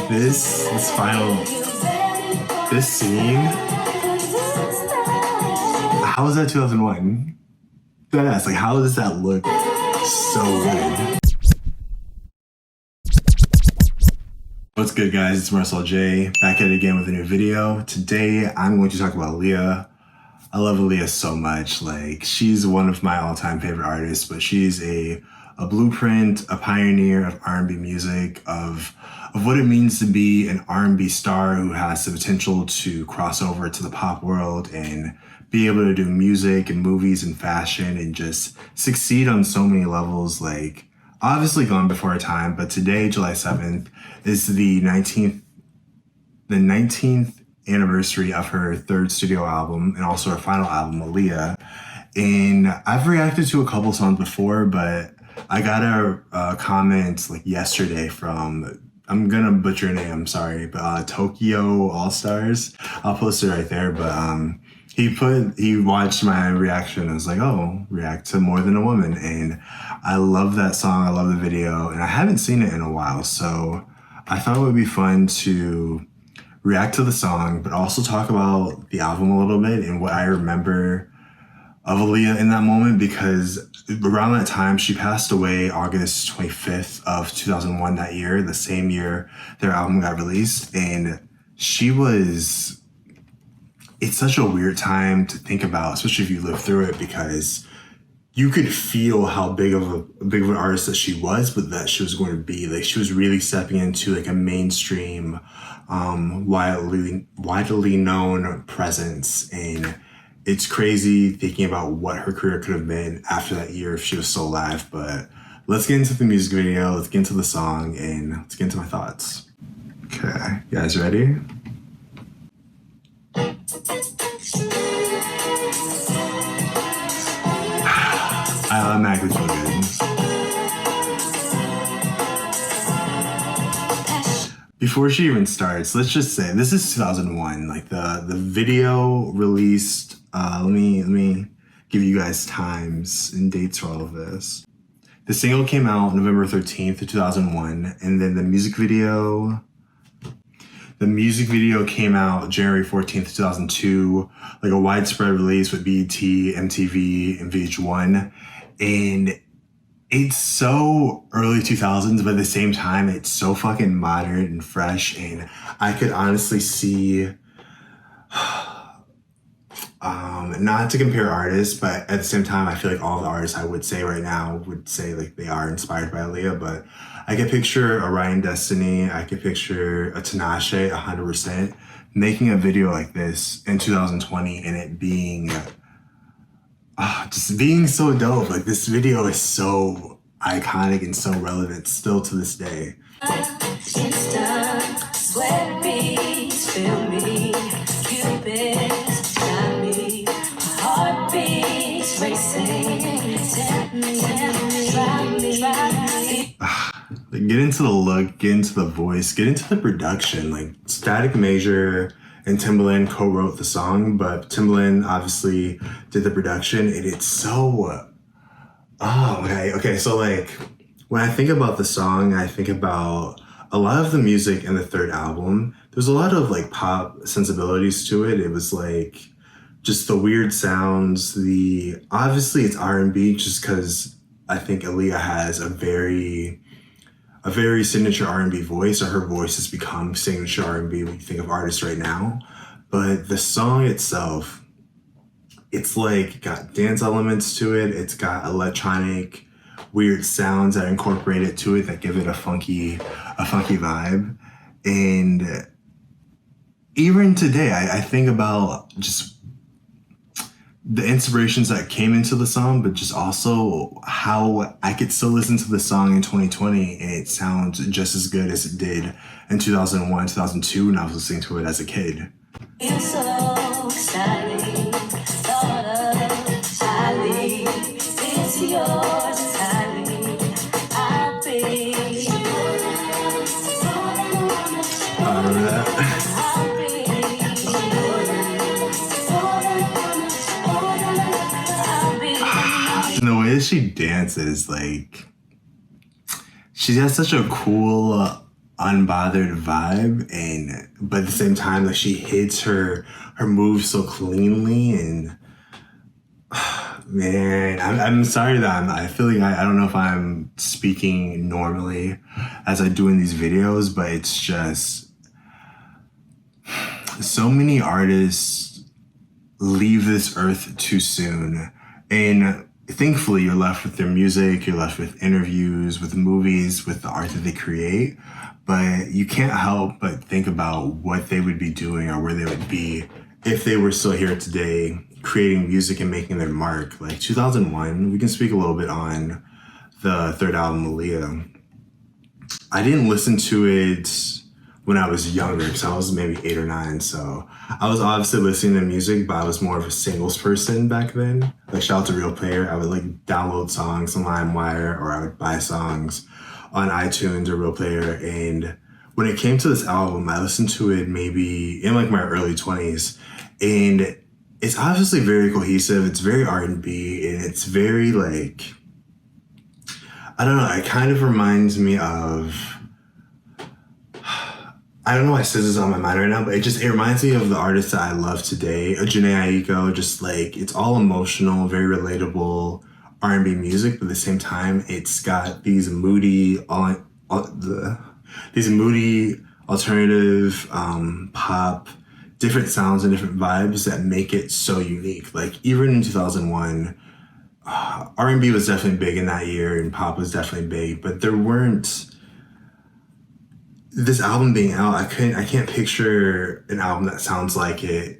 This scene, how is that 2001? That's like, how does that look so good? What's good, guys? It's Marcel J, back at it again with a new video. Today, I'm going to talk about Aaliyah. I love Aaliyah so much. Like, she's one of my all-time favorite artists, but she's a blueprint, a pioneer of R&B music, of what it means to be an R&B star who has the potential to cross over to the pop world and be able to do music and movies and fashion and just succeed on so many levels. Like, obviously gone before her time, but today, July 7th, is the 19th anniversary of her third studio album and also her final album, Aaliyah. And I've reacted to a couple songs before, but I got a comment like yesterday from, I'm gonna butcher her name, I'm sorry, but Tokyo All Stars. I'll post it right there, but he watched my reaction and was like, oh, react to More Than a Woman. And I love that song, I love the video, and I haven't seen it in a while, so I thought it would be fun to react to the song, but also talk about the album a little bit and what I remember of Aaliyah in that moment, because around that time, she passed away August 25th of 2001 that year, the same year their album got released. And it's such a weird time to think about, especially if you live through it, because you could feel how big of an artist that she was, but that she was going to be. Like, she was really stepping into like a mainstream, widely known presence. And it's crazy thinking about what her career could have been after that year if she was still alive. But let's get into the music video, let's get into the song, and let's get into my thoughts. Okay, you guys ready? I automatically feel good. Before she even starts, let's just say this is 2001. Like the video released. Let me give you guys times and dates for all of this. The single came out November 13th of 2001, and then the music video came out January 14th, 2002, like a widespread release with BET, MTV, and VH1. And it's so early 2000s, but at the same time, it's so fucking modern and fresh. And I could honestly see, not to compare artists, but at the same time, I feel like all the artists I would say right now would say like they are inspired by Aaliyah. But I could picture a Ryan Destiny, I could picture a Tinashe 100% making a video like this in 2020 and it being just being so dope. Like, this video is so iconic and so relevant still to this day. Like, get into the look, get into the voice, get into the production. Like, Static Major and Timbaland co-wrote the song, but Timbaland obviously did the production, and it's so, okay. So like, when I think about the song, I think about a lot of the music in the third album. There's a lot of like pop sensibilities to it. It was like just the weird sounds, obviously it's R&B just because I think Aaliyah has a very signature R&B voice, or her voice has become signature R&B when you think of artists right now. But the song itself, it's like got dance elements to it. It's got electronic, weird sounds that incorporate it to it that give it a funky vibe. And even today, I think about just the inspirations that came into the song, but just also how I could still listen to the song in 2020 and it sounds just as good as it did in 2001, 2002 when I was listening to it as a kid. You're so exciting, thought of highly, it's yours entirely, I'll be. I remember that. And the way that she dances, like, she has such a cool unbothered vibe, and but at the same time, like she hits her moves so cleanly. And man, I'm sorry that I feel like I don't know if I'm speaking normally as I do in these videos, but it's just so many artists leave this earth too soon. And thankfully, you're left with their music, you're left with interviews, with movies, with the art that they create. But you can't help but think about what they would be doing or where they would be if they were still here today, creating music and making their mark. Like 2001, we can speak a little bit on the third album, Aaliyah. I didn't listen to it when I was younger, because I was maybe 8 or 9. So I was obviously listening to music, but I was more of a singles person back then. Like shout out to Real Player. I would like download songs on LimeWire, or I would buy songs on iTunes or Real Player. And when it came to this album, I listened to it maybe in like my early 20s. And it's obviously very cohesive. It's very R&B, and it's very like, I don't know, it kind of reminds me of, I don't know why SZA's on my mind right now, but it reminds me of the artists that I love today. Jhené Aiko, just like, it's all emotional, very relatable R&B music, but at the same time, it's got these moody, these moody alternative pop, different sounds and different vibes that make it so unique. Like even in 2001, R&B was definitely big in that year, and pop was definitely big, but there weren't. This album being out, I can't picture an album that sounds like it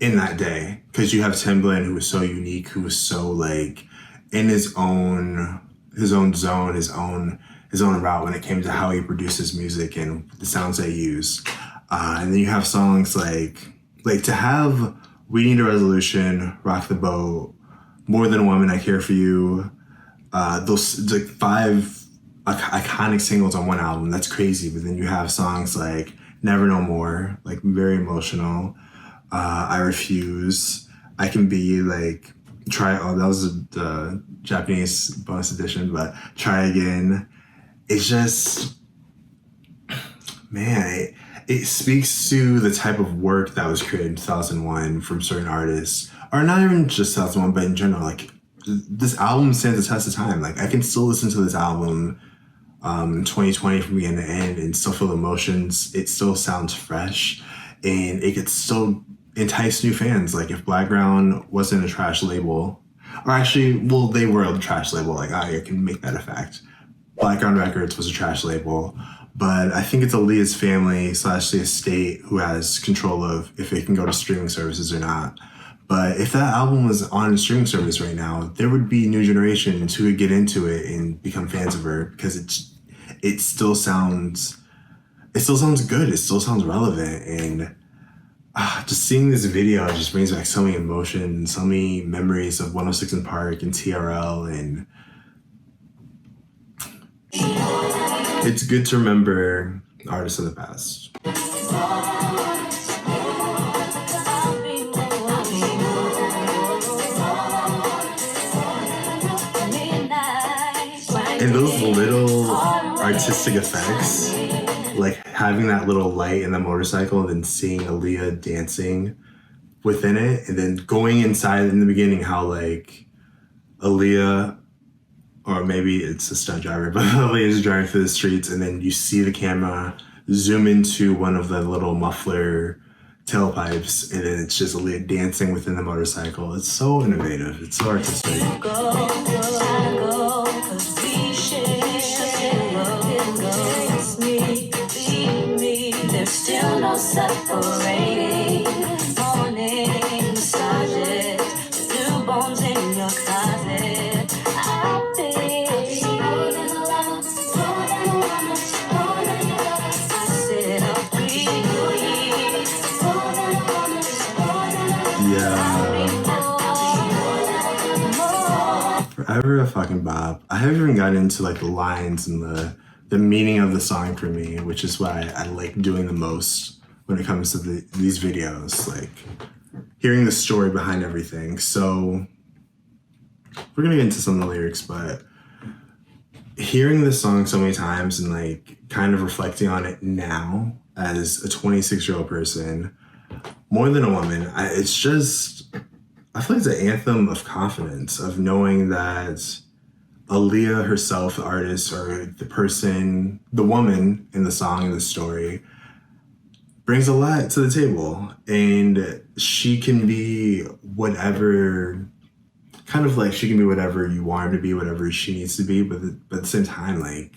in that day, because you have Timbaland, who was so unique, who was so like in his own zone, his own route when it came to how he produces music and the sounds they use. And then you have songs like to have We Need a Resolution, Rock the Boat, More Than a Woman, I Care for You. Those like 5 iconic singles on one album. That's crazy. But then you have songs like Never No More, like very emotional. I Refuse, I Can Be, like Try. Oh, that was the Japanese bonus edition, but Try Again. It's just, man, it speaks to the type of work that was created in 2001 from certain artists, or not even just 2001, but in general. Like this album stands the test of time. Like I can still listen to this album 2020 from beginning to end and still feel emotions. It still sounds fresh, and it could still entice new fans. Like if Blackground wasn't a trash label, or actually, well, they were a trash label. Like I can make that a fact. Blackground Records was a trash label, but I think it's Aaliyah's family / the estate who has control of if it can go to streaming services or not. But if that album was on a streaming service right now, there would be new generations who would get into it and become fans of her, because it still sounds good. It still sounds relevant. And just seeing this video just brings back so many emotions, so many memories of 106 in Park and TRL. And it's good to remember artists of the past. And those little artistic effects, like having that little light in the motorcycle and then seeing Aaliyah dancing within it, and then going inside in the beginning, how like Aaliyah, or maybe it's a stunt driver, but Aaliyah is driving through the streets, and then you see the camera zoom into one of the little muffler tailpipes, and then it's just Aaliyah dancing within the motorcycle. It's so innovative. It's so artistic. There's still no separating. Morning massages, newborns in your closet. I feel more than a lover, more than a woman, more than a lover. I said I'll be more than a woman, more than a lover. Yeah. Forever a fucking bop. I haven't even gotten into like the lines and the meaning of the song for me, which is why I like doing the most when it comes to these videos, like hearing the story behind everything. So we're gonna get into some of the lyrics, but hearing this song so many times and like kind of reflecting on it now as a 26-year-old person, more than a woman, it's just, I feel like it's an anthem of confidence, of knowing that Aaliyah herself, the artist or the person, the woman in the song, in the story, brings a lot to the table. And she can be whatever, kind of like she can be whatever you want her to be, whatever she needs to be. But at the same time, like,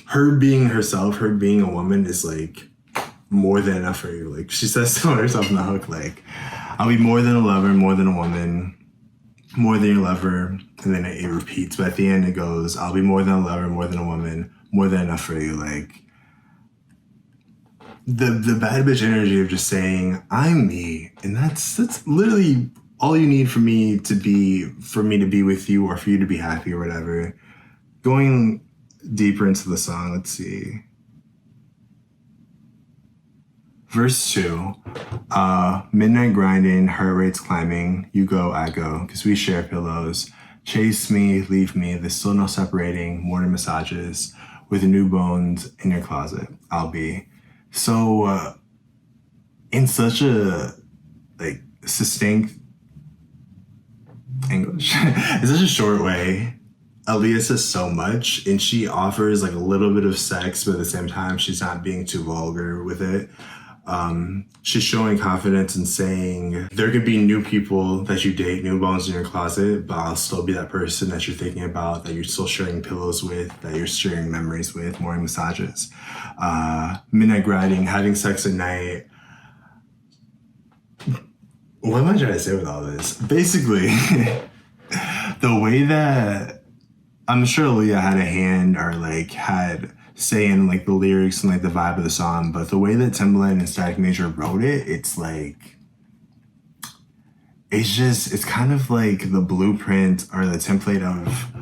her being herself, her being a woman is like more than enough for you. Like, she says to herself in the hook, like, I'll be more than a lover, more than a woman, more than your lover. And then it repeats. But at the end it goes, I'll be more than a lover, more than a woman, more than enough for you. Like, the bad bitch energy of just saying, I'm me. And that's literally all you need for me to be with you, or for you to be happy or whatever. Going deeper into the song, let's see. Verse 2, midnight grinding, heart rates climbing, you go, I go, cause we share pillows. Chase me, leave me, there's still no separating, morning massages, with new bones in your closet, I'll be. So, in such a, like, succinct English, in such a short way, Aaliyah says so much, and she offers like a little bit of sex, but at the same time, she's not being too vulgar with it. She's showing confidence and saying there could be new people that you date, new bones in your closet, but I'll still be that person that you're thinking about, that you're still sharing pillows with, that you're sharing memories with, morning massages, midnight grinding, having sex at night. What am I trying to say with all this? Basically, the way that I'm sure Aaliyah had a hand, or like had say in like the lyrics and like the vibe of the song, but the way that Timbaland and Static Major wrote it, it's like, it's kind of like the blueprint or the template of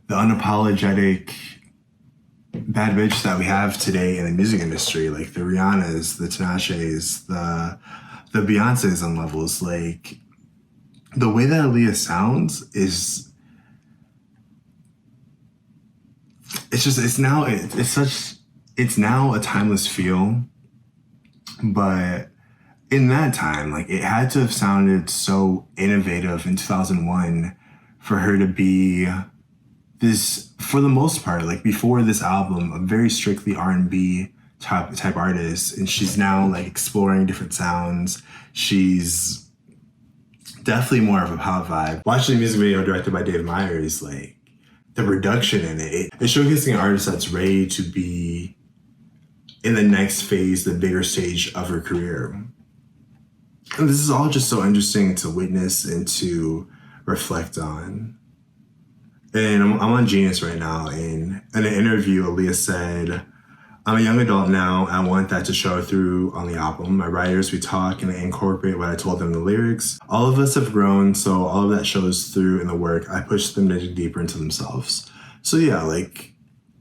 the unapologetic bad bitch that we have today in the music industry, like the Rihannas, the Tinashes, the Beyoncés on levels. Like, the way that Aaliyah sounds is, it's now a timeless feel. But in that time, like, it had to have sounded so innovative in 2001 for her to be this, for the most part, like before this album, a very strictly R&B type artist. And she's now like exploring different sounds. She's definitely more of a pop vibe. Watching the music video directed by Dave Meyers, like, the production in it's showcasing an artist that's ready to be in the next phase, the bigger stage of her career. And this is all just so interesting to witness and to reflect on. And I'm on Genius right now, and in an interview, Aaliyah said, I'm a young adult now. I want that to show through on the album. My writers, we talk and I incorporate what I told them in the lyrics. All of us have grown, so all of that shows through in the work. I push them to dig deeper into themselves. So yeah, like,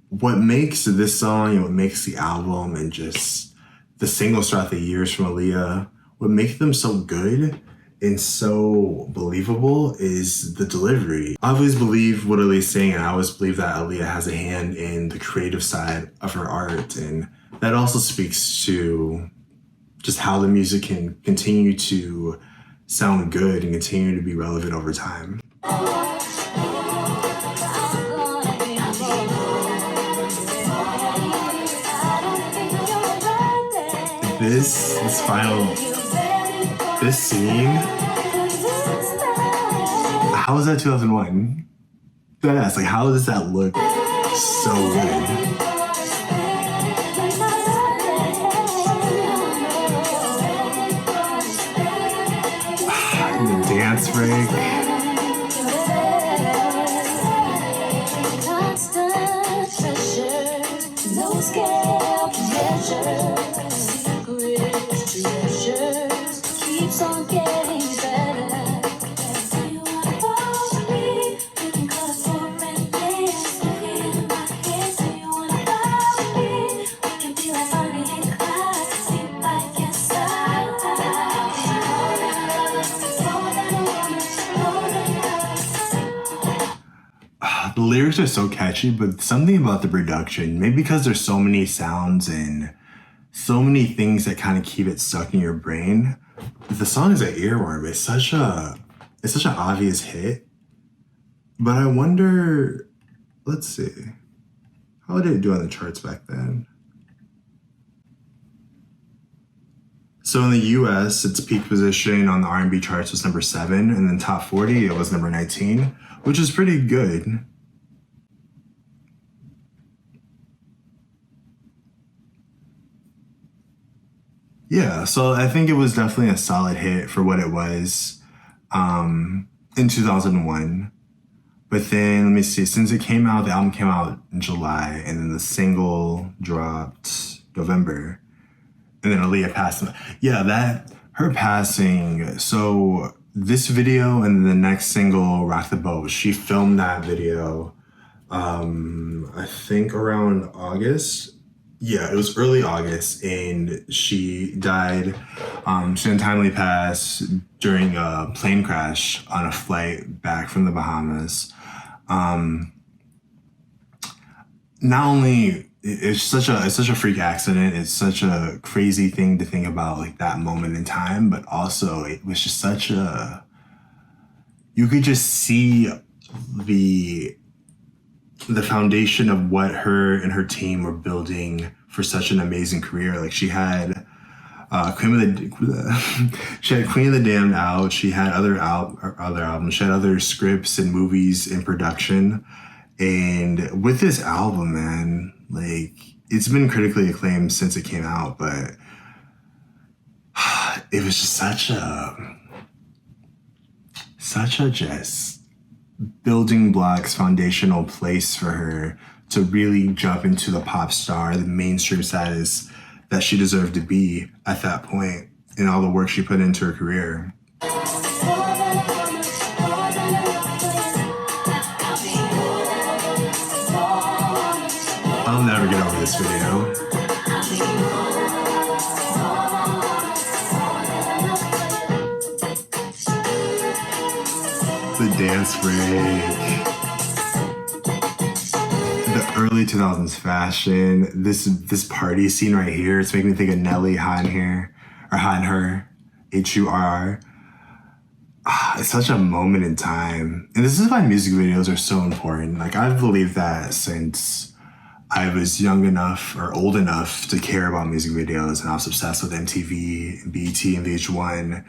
what makes this song and what makes the album and just the singles throughout the years from Aaliyah, what makes them so good and so believable is the delivery. I always believe what Aaliyah's saying, and I always believe that Aaliyah has a hand in the creative side of her art, and that also speaks to just how the music can continue to sound good and continue to be relevant over time. This scene, how was that 2001? That's like, how does that look so good? The dance break. lyrics are so catchy, but something about the production, maybe because there's so many sounds and so many things that kind of keep it stuck in your brain. The song is an earworm. It's such an obvious hit. But I wonder, let's see, how did it do on the charts back then? So in the US, its peak position on the R&B charts was number 7, and then top 40, it was number 19, which is pretty good. Yeah, so I think it was definitely a solid hit for what it was in 2001. But then, let me see, since it came out, the album came out in July, and then the single dropped November. And then Aaliyah passed. Yeah, her passing. So this video and the next single, Rock the Boat, she filmed that video, I think around August. Yeah, it was early August, and she died. She untimely passed during a plane crash on a flight back from the Bahamas. Not only it's such a freak accident, it's such a crazy thing to think about, like that moment in time, but also it was just you could just see the foundation of what her and her team were building for such an amazing career. Like she had she had Queen of the Damned out. She had other albums. She had other scripts and movies in production. And with this album, man, like it's been critically acclaimed since it came out, but it was just such a just building blocks, foundational place for her to really jump into the pop star, the mainstream status that she deserved to be at that point, and all the work she put into her career. I'll never get over this video. The dance break. The early 2000s fashion. This party scene right here, it's making me think of Nelly, Hot in Here, or Hot in Her, HURR. It's such a moment in time. And this is why music videos are so important. Like, I've believed that since I was young enough or old enough to care about music videos, and I was obsessed with MTV and BET and VH1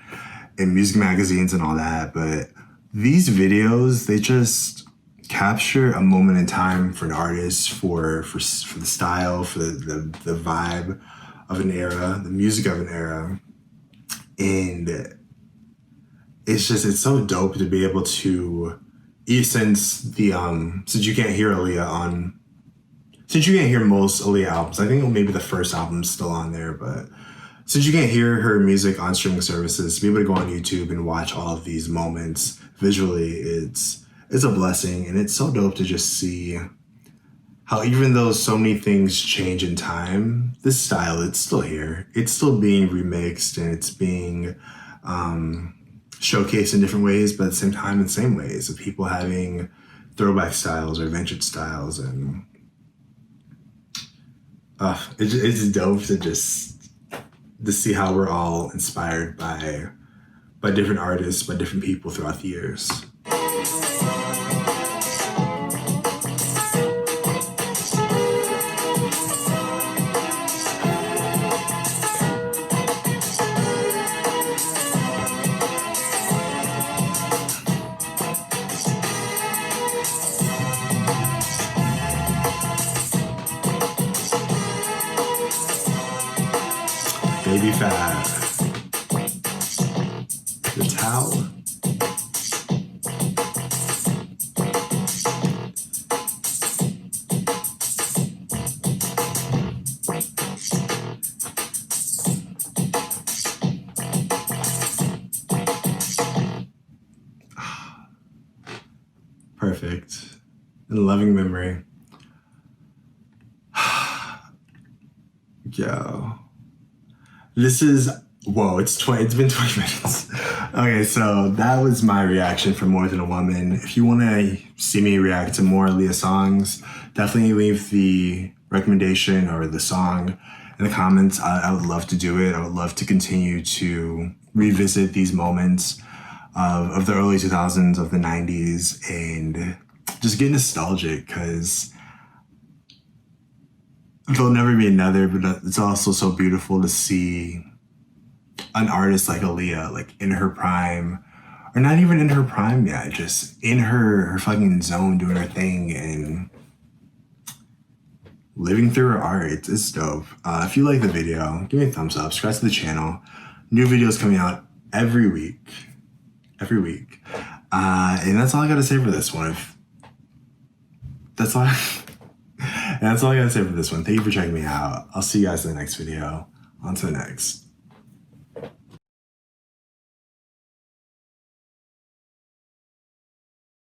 and music magazines and all that. But these videos, they just capture a moment in time for an artist, for the style, for the vibe of an era, the music of an era. And it's so dope to be able to, since you can't hear Aaliyah since you can't hear most Aaliyah albums, I think maybe the first album's still on there, but since you can't hear her music on streaming services, to be able to go on YouTube and watch all of these moments visually, it's a blessing. And it's so dope to just see how, even though so many things change in time, this style, it's still here. It's still being remixed, and it's being showcased in different ways, but at the same time in the same ways, of people having throwback styles or vintage styles. And it's dope to see how we're all inspired by different artists, by different people throughout the years. Baby Fat. The Towel. Perfect. In loving memory. Yo. This is, whoa, it's been 20 minutes. Okay, so that was my reaction for More Than a Woman. If you want to see me react to more Aaliyah songs, definitely leave the recommendation or the song in the comments. I would love to do it. I would love to continue to revisit these moments of the early 2000s, of the 90s, and just get nostalgic, because there'll never be another, but it's also so beautiful to see an artist like Aaliyah, like in her prime, or not even in her prime yet, just in her fucking zone, doing her thing and living through her art. It's dope. If you like the video, give me a thumbs up, subscribe to the channel. New videos coming out every week. And that's all I gotta say for this one. That's all I gotta say for this one. Thank you for checking me out. I'll see you guys in the next video. On to the next.